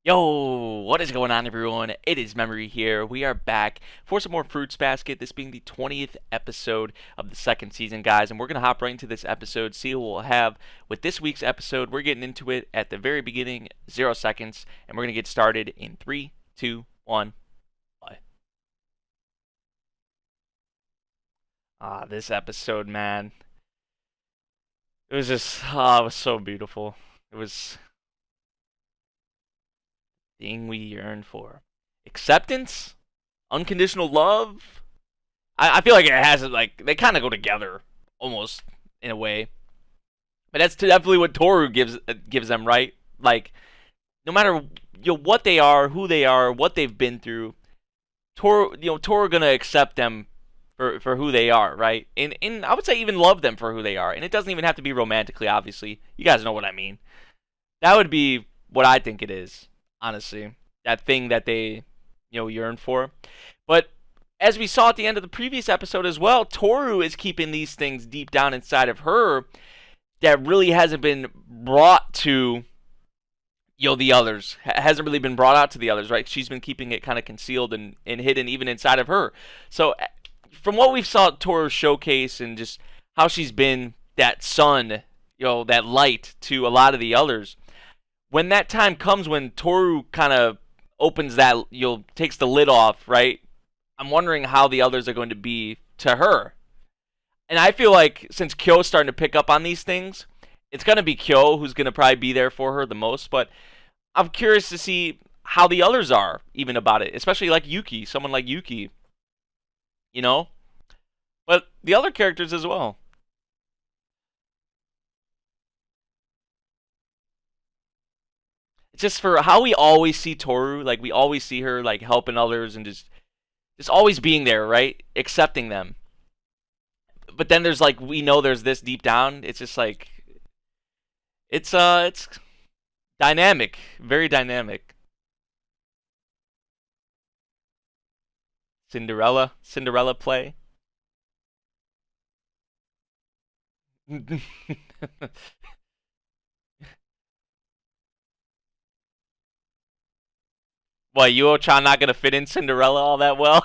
Yo, what is going on, everyone? It is Memory here. We are back for some more Fruits Basket, this being the 20th episode of the second season, guys. And we're going to hop right into this episode, see what we'll have with this week's episode. We're getting into it at the very beginning, 0 seconds, and we're going to get started in 3, 2, 1, play. This episode, man. It was just, it was so beautiful. It was the thing we yearn for. Acceptance? Unconditional love? I feel like it has, like, they kind of go together, almost, in a way. But that's definitely what Toru gives them, right? Like, no matter what they are, who they are, what they've been through, Toru gonna accept them for who they are, right? And I would say even love them for who they are. And it doesn't even have to be romantically, obviously. You guys know what I mean. That would be what I think it is, honestly. That thing that they, yearn for. But as we saw at the end of the previous episode as well, Toru is keeping these things deep down inside of her that really hasn't been brought to the others. Hasn't really been brought out to the others, right? She's been keeping it kind of concealed and hidden even inside of her. So from what we've saw Toru showcase and just how she's been that sun, that light to a lot of the others, when that time comes when Toru kind of opens that, takes the lid off, right? I'm wondering how the others are going to be to her. And I feel like since Kyo's starting to pick up on these things, it's going to be Kyo who's going to probably be there for her the most. But I'm curious to see how the others are even about it, especially like Yuki, someone like Yuki, But the other characters as well. Just for how we always see Toru, like we always see her like helping others and just always being there, right? Accepting them. But then there's like we know there's this deep down. It's just like it's dynamic, very dynamic. Cinderella play. What, Yuo-chan not gonna fit in Cinderella all that well?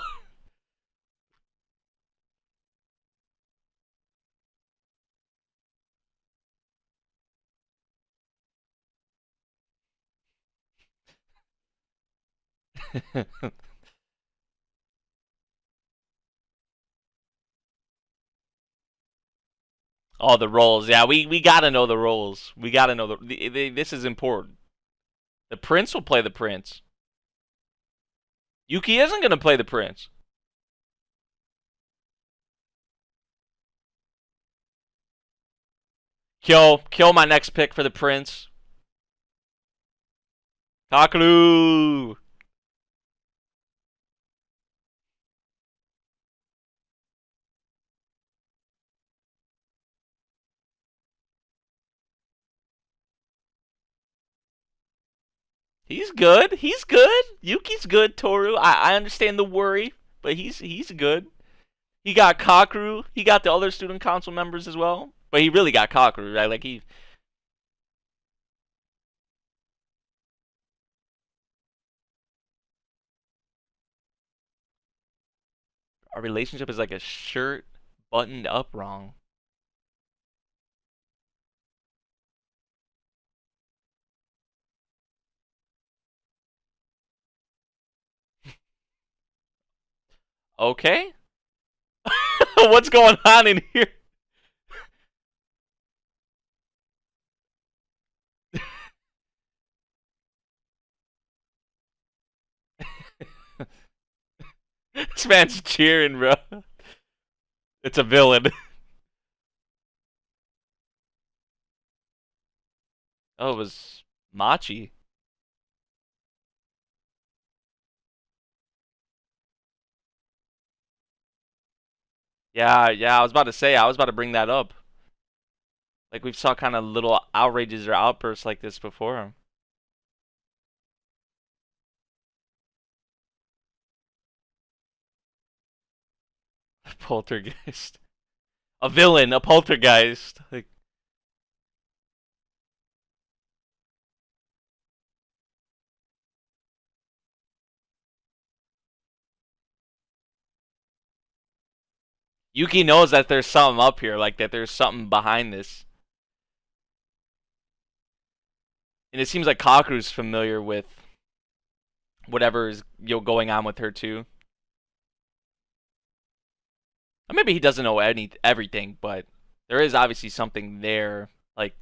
Oh, the roles. Yeah, we gotta know the roles. We gotta know this is important. The prince will play the prince. Yuki isn't gonna play the prince. Kill my next pick for the prince. Kakeru. He's good. He's good. Yuki's good. Toru. I understand the worry, but he's good. He got Kakeru. He got the other student council members as well. But he really got Kakeru, right? Like he. Our relationship is like a shirt buttoned up wrong. Okay. What's going on in here? This man's cheering, bro. It's a villain. Oh, it was Machi. Yeah, I was about to say, I was about to bring that up. Like, we've saw kind of little outrages or outbursts like this before. Poltergeist. A villain, a poltergeist. Like, Yuki knows that there's something up here, like that there's something behind this. And it seems like Kakeru's familiar with whatever is going on with her too. Or maybe he doesn't know everything, but there is obviously something there, like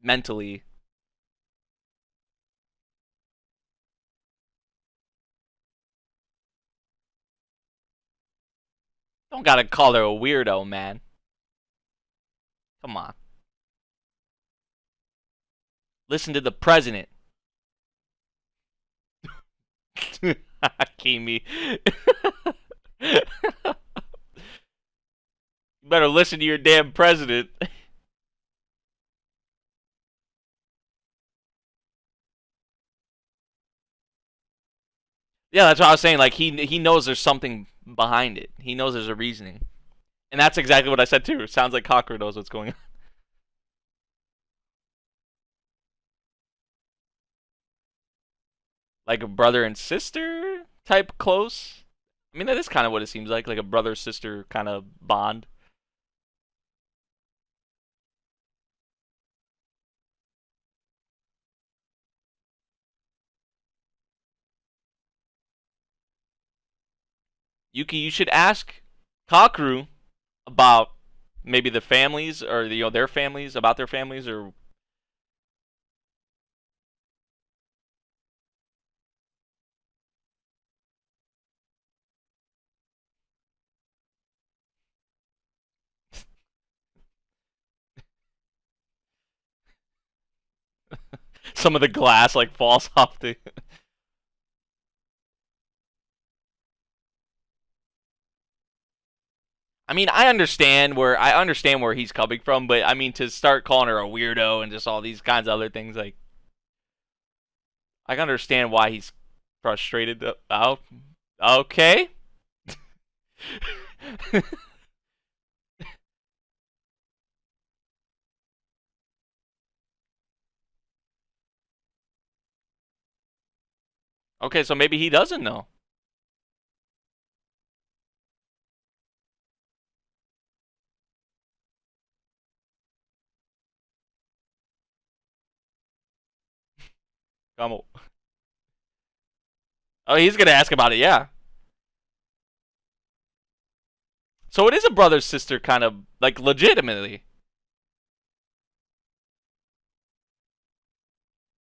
mentally. Don't gotta call her a weirdo, man. Come on. Listen to the president. Kimi. You better listen to your damn president. Yeah, that's what I was saying. Like he knows there's something behind it. He knows there's a reasoning, and that's exactly what I said too. It sounds like Kakeru knows what's going on. Like a brother and sister type close. I mean, that is kind of what it seems like a brother sister kind of bond. Yuki, you should ask Kakeru about maybe the families or their families, about their families, or some of the glass like falls off the. I mean, I understand where he's coming from, but I mean to start calling her a weirdo and just all these kinds of other things, like I can understand why he's frustrated. Oh, okay. Okay, so maybe he doesn't know. Come on. Oh, he's gonna ask about it, yeah. So it is a brother sister kind of like legitimately.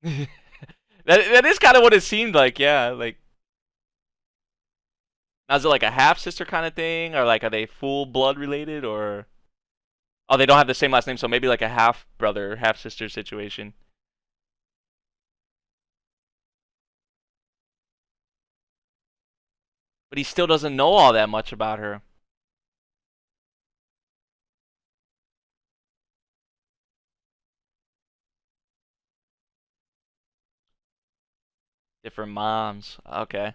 That is kind of what it seemed like, yeah. Like, now is it like a half sister kind of thing, or like are they full blood related, or oh they don't have the same last name, so maybe like a half brother, half sister situation. But he still doesn't know all that much about her. Different moms. Okay.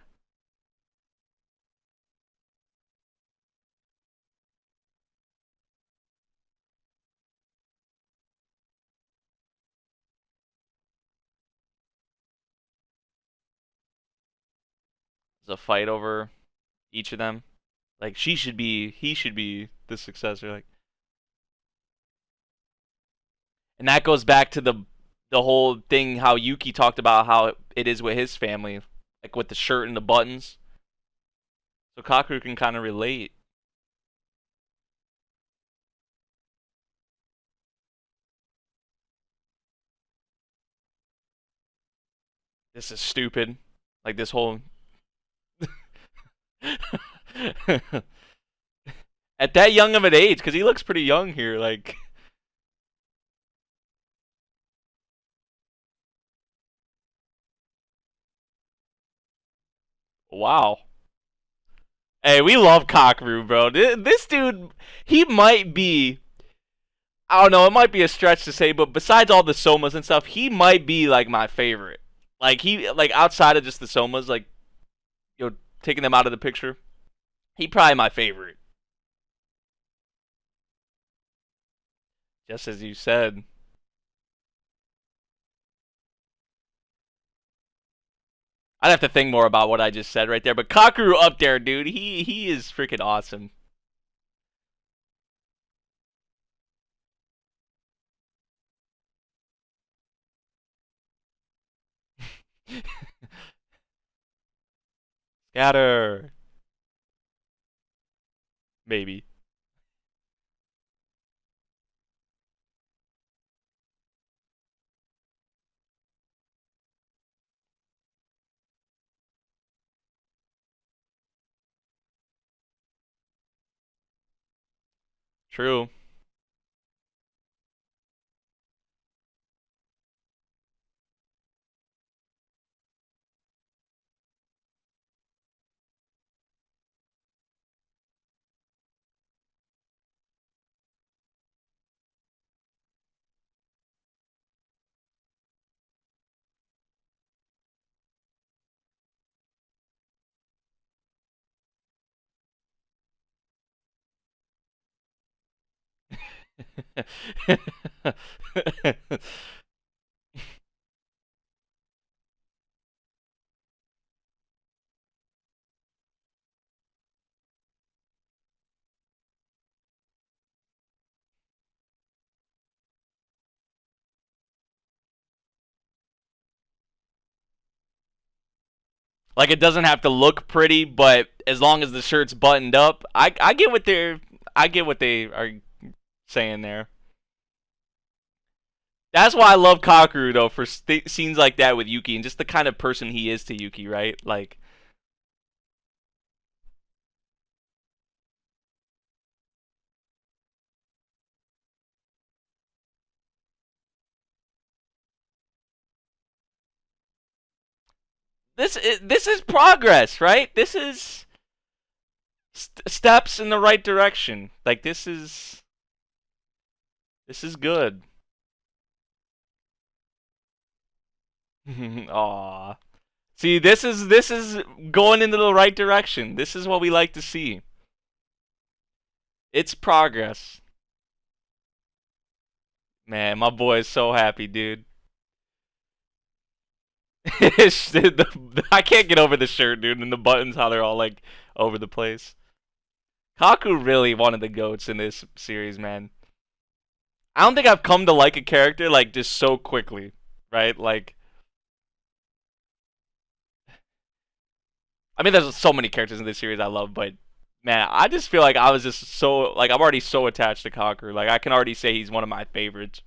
There's a fight over each of them. Like he should be the successor. Like, and that goes back to the whole thing how Yuki talked about how it is with his family, like with the shirt and the buttons. So Kakeru can kind of relate. This is stupid. Like this whole. At that young of an age, because he looks pretty young here. Like. Wow. Hey, we love Kakeru, bro. This dude, he might be. I don't know. It might be a stretch to say, but besides all the somas and stuff, he might be like my favorite. Like outside of just the somas, like taking them out of the picture, he probably my favorite. Just as you said. I'd have to think more about what I just said right there, but Kakeru up there, dude. He is freaking awesome. Got her. Maybe. True. Like it doesn't have to look pretty, but as long as the shirt's buttoned up, I get what they are saying there. That's why I love Kakeru though for scenes like that with Yuki and just the kind of person he is to Yuki, right? Like this is progress, right? This is steps in the right direction. Like this is good. Aw. See, this is going into the right direction. This is what we like to see. It's progress. Man, my boy is so happy, dude. I can't get over the shirt, dude, and the buttons, how they're all like over the place. Kaku really one of the goats in this series, man. I don't think I've come to like a character like just so quickly, right? Like, I mean, there's so many characters in this series I love, but man, I just feel like I was just so like I'm already so attached to Kakeru. Like I can already say he's one of my favorites.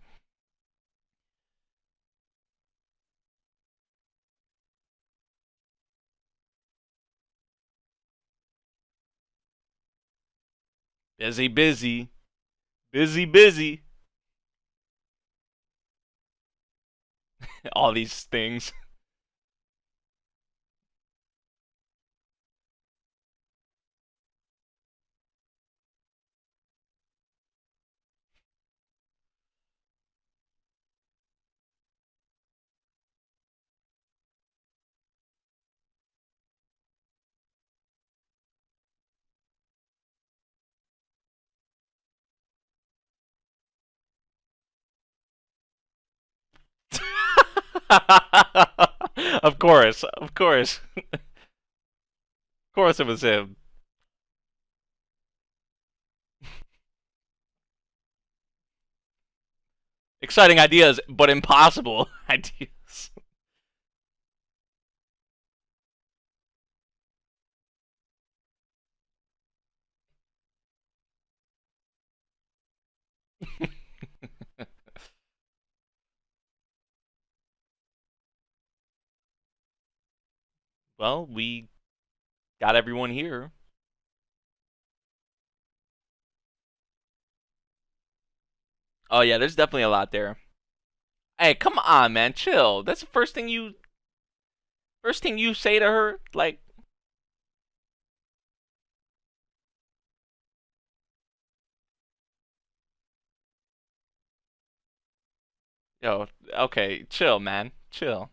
Busy, busy, busy, busy. All these things. Of course, of course, of course, it was him. Exciting ideas, but impossible ideas. Well, we got everyone here. Oh yeah, there's definitely a lot there. Hey, come on, man, chill. That's the first thing you say to her. Like, yo, okay, chill, man, chill.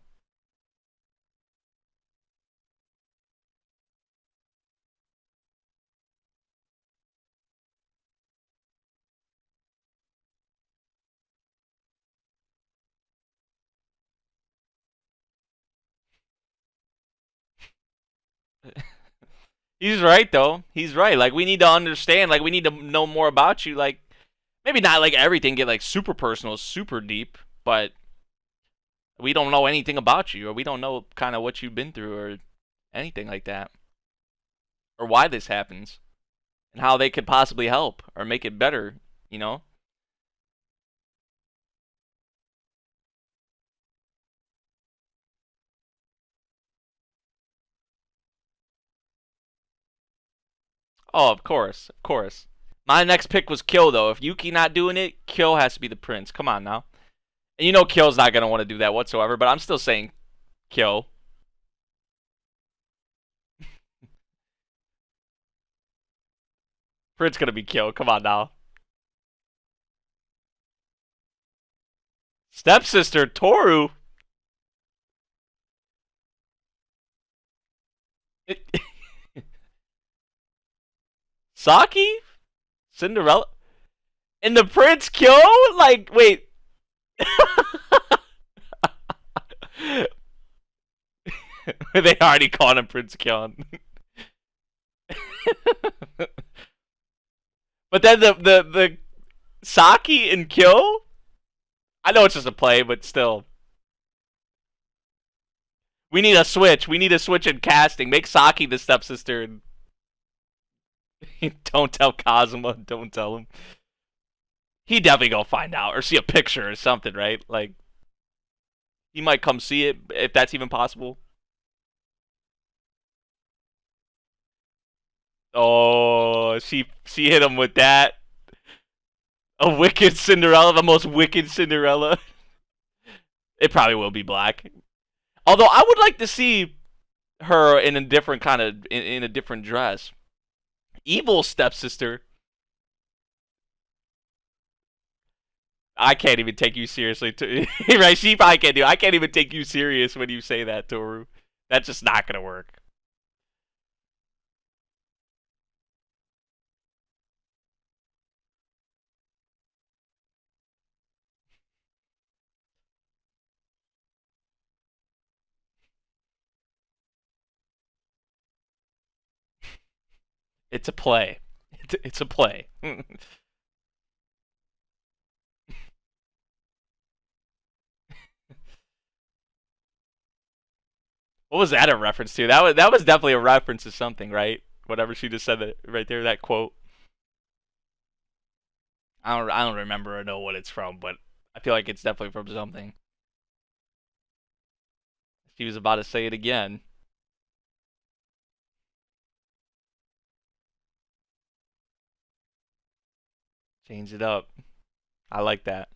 He's right though. He's right. Like we need to understand. Like we need to know more about you. Like maybe not like everything get like super personal, super deep, but we don't know anything about you, or we don't know kind of what you've been through, or anything like that. or why this happens and how they could possibly help or make it better, you know? Oh, of course, of course. My next pick was Kyo, though. If Yuki not doing it, Kyo has to be the prince. Come on now. And you know Kyo's not going to want to do that whatsoever, but I'm still saying Kyo. Prince going to be Kyo. Come on now. Stepsister, Toru. Saki? Cinderella? And the prince Kyo? Like, wait. They already called him Prince Kyon. But then the Saki and Kyo? I know it's just a play, but still. We need a switch. We need a switch in casting. Make Saki the stepsister. And don't tell Kazuma. Don't tell him. He definitely gonna find out or see a picture or something, right? Like, he might come see it if that's even possible. Oh, she hit him with that. A wicked Cinderella, the most wicked Cinderella. It probably will be black. Although I would like to see her in a different kind of in a different dress. Evil stepsister. I can't even take you seriously. Right? She probably can't do. I can't even take you serious when you say that, Toru. That's just not gonna work. It's a play. It's a play. What was that a reference to? That was definitely a reference to something, right? Whatever she just said that right there, that quote. I don't remember or know what it's from, but I feel like it's definitely from something. She was about to say it again. Change it up. I like that.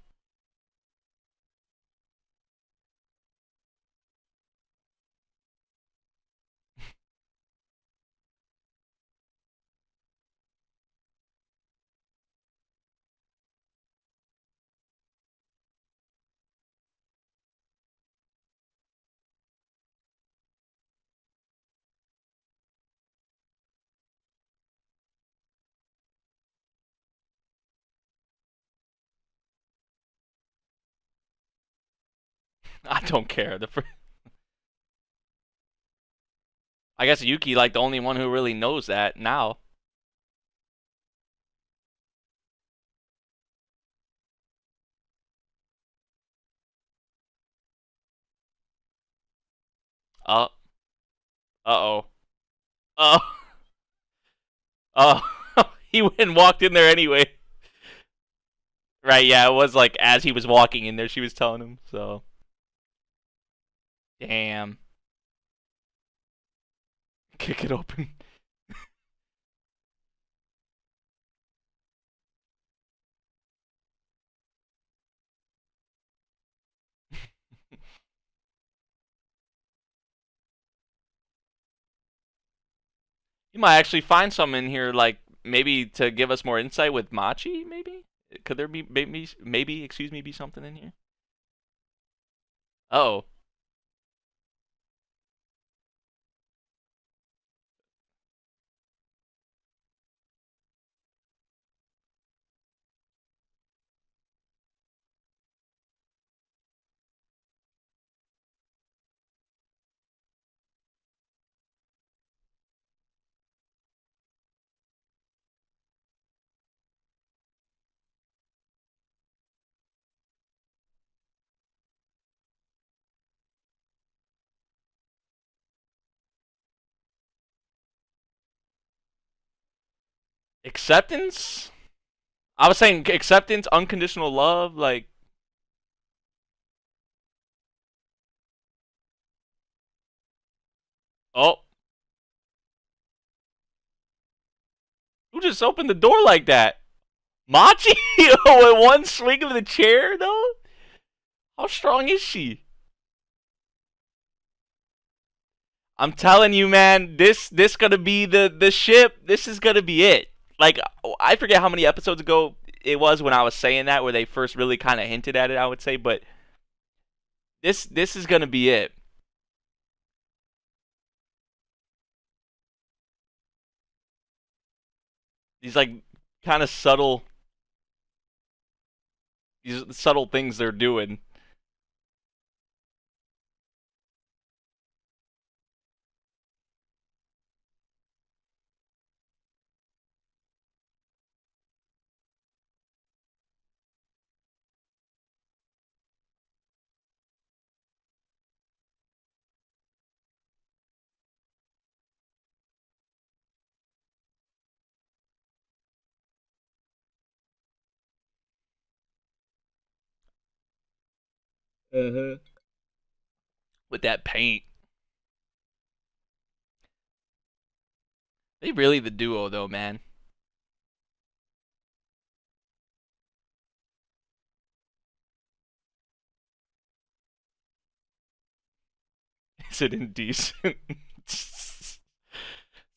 I don't care. I guess Yuki like the only one who really knows that now. Uh oh. Oh. Oh. He went and walked in there anyway. Right, yeah, it was like as he was walking in there she was telling him, so damn. Kick it open. You might actually find some in here, like maybe to give us more insight with Machi. Maybe could there be maybe excuse me be something in here? Oh, Acceptance? I was saying acceptance, unconditional love, like. Oh, who just opened the door like that? Machi? With one swing of the chair, though? How strong is she? I'm telling you, man, this gonna be the ship. This is gonna be it. Like, I forget how many episodes ago it was when I was saying that, where they first really kind of hinted at it, I would say, but this is gonna be it. These like kind of subtle, these subtle things they're doing. Uh-huh. With that paint. They really the duo though, man. Is it indecent?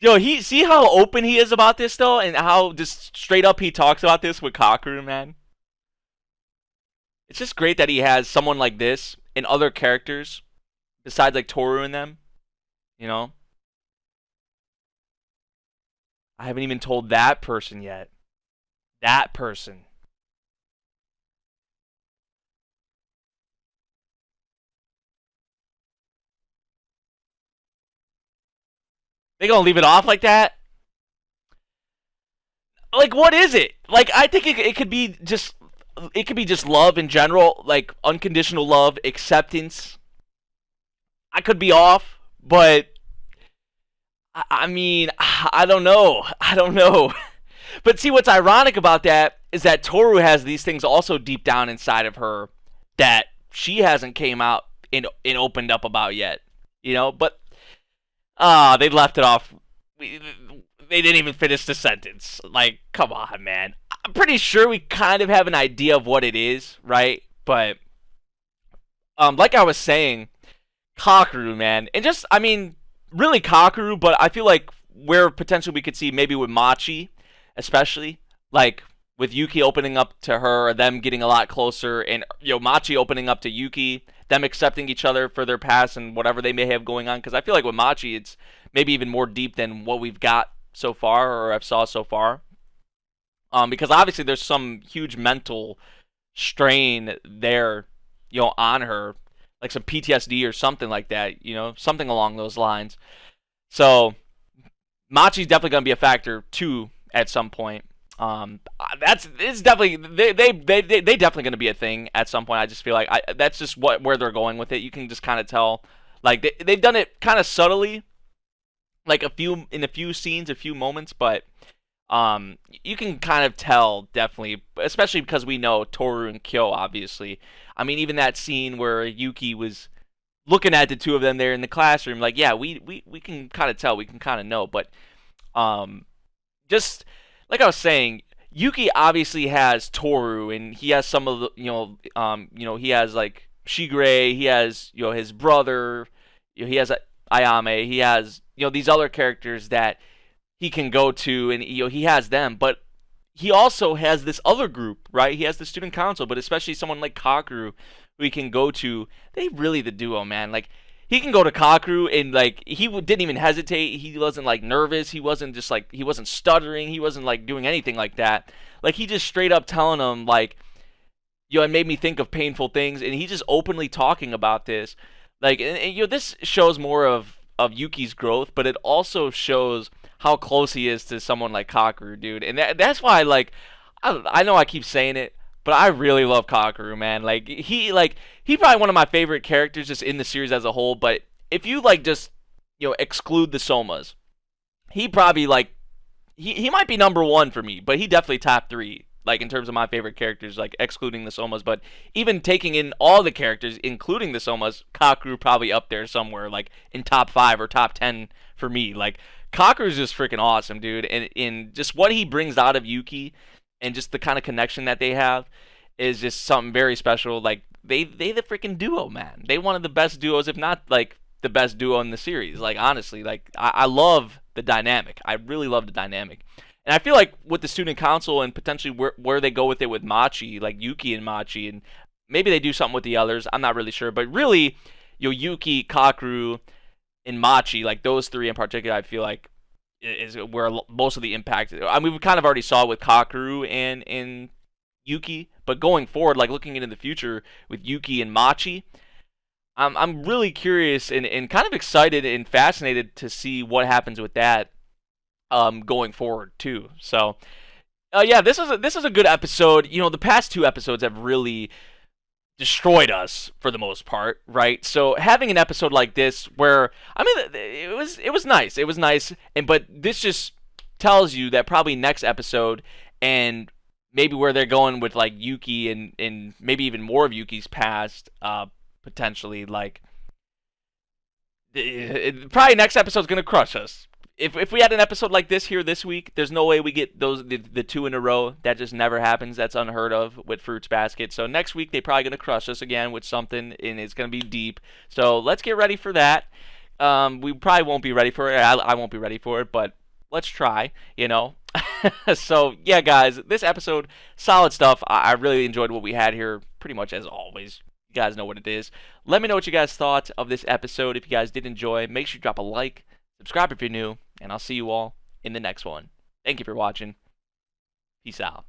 Yo, he see how open he is about this though, and how just straight up he talks about this with Kakeru, man. It's just great that he has someone like this and other characters besides like Toru and them. You know, I haven't even told that person yet. That person. They gonna leave it off like that? Like, what is it? Like, I think it could be just love in general, like unconditional love, acceptance. I could be off, but I mean, I don't know. I don't know. But see, what's ironic about that is that Toru has these things also deep down inside of her that she hasn't came out and opened up about yet. You know, but they left it off. They didn't even finish the sentence. Like, come on, man. I'm pretty sure we kind of have an idea of what it is, right? But like I was saying, Kakeru, man, and just I mean, really Kakeru, but I feel like where potentially we could see maybe with Machi, especially like with Yuki opening up to her, or them getting a lot closer, and Machi opening up to Yuki, them accepting each other for their past and whatever they may have going on. Because I feel like with Machi, it's maybe even more deep than what we've got so far or I've saw so far. Because obviously there's some huge mental strain there, on her, like some PTSD or something like that, something along those lines. So Machi's definitely going to be a factor too at some point. It's definitely they definitely going to be a thing at some point. I just feel like that's just where they're going with it. You can just kind of tell, like they've done it kind of subtly, like in a few scenes, a few moments, but you can kind of tell definitely, especially because we know Toru and Kyo, obviously. I mean, even that scene where Yuki was looking at the two of them there in the classroom, like, yeah, we can kind of tell, we can kind of know, but just like I was saying, Yuki obviously has Toru, and he has some of the, he has like Shigure, he has his brother, he has Ayame, he has these other characters that he can go to, and he has them, but he also has this other group, right? He has the student council, but especially someone like Kakeru, who he can go to. They really the duo, man. Like, he can go to Kakeru, and like he didn't even hesitate. He wasn't like nervous. He wasn't just like he wasn't stuttering. He wasn't like doing anything like that. Like, he just straight up telling him like, it made me think of painful things, and he's just openly talking about this. Like, and this shows more of Yuki's growth, but it also shows how close he is to someone like Kakeru, dude. And that's why, like, I know I keep saying it, but I really love Kakeru, man. Like, he's probably one of my favorite characters just in the series as a whole. But if you like just exclude the Somas, he probably he might be number 1 for me, but he definitely top 3. Like in terms of my favorite characters, like excluding the Somas, but even taking in all the characters, including the Somas, Kakeru probably up there somewhere, like in top 5 or top 10 for me. Like Kakeru's just freaking awesome, dude, and in just what he brings out of Yuki, and just the kind of connection that they have is just something very special. Like they the freaking duo, man. They one of the best duos, if not like the best duo in the series. Like honestly, like I love the dynamic. I really love the dynamic. And I feel like with the student council and potentially where they go with it with Machi, like Yuki and Machi, and maybe they do something with the others. I'm not really sure, but really, Yuki, Kakeru, and Machi, like those 3 in particular, I feel like is where most of the impact. I mean, we kind of already saw it with Kakeru and Yuki, but going forward, like looking into the future with Yuki and Machi, I'm really curious and kind of excited and fascinated to see what happens with that. Going forward too. So, yeah, this is a good episode. You know, the past 2 episodes have really destroyed us for the most part, right? So having an episode like this, where I mean, it was nice. It was nice, but this just tells you that probably next episode and maybe where they're going with like Yuki and maybe even more of Yuki's past, potentially like. Probably next episode's gonna crush us. If we had an episode like this here this week, there's no way we get the 2 in a row. That just never happens. That's unheard of with Fruits Basket. So next week they're probably gonna crush us again with something, and it's gonna be deep. So let's get ready for that. We probably won't be ready for it. I won't be ready for it, but let's try. You know. So yeah, guys, this episode, solid stuff. I really enjoyed what we had here. Pretty much as always. You guys know what it is. Let me know what you guys thought of this episode. If you guys did enjoy, make sure you drop a like, subscribe if you're new, and I'll see you all in the next one. Thank you for watching. Peace out.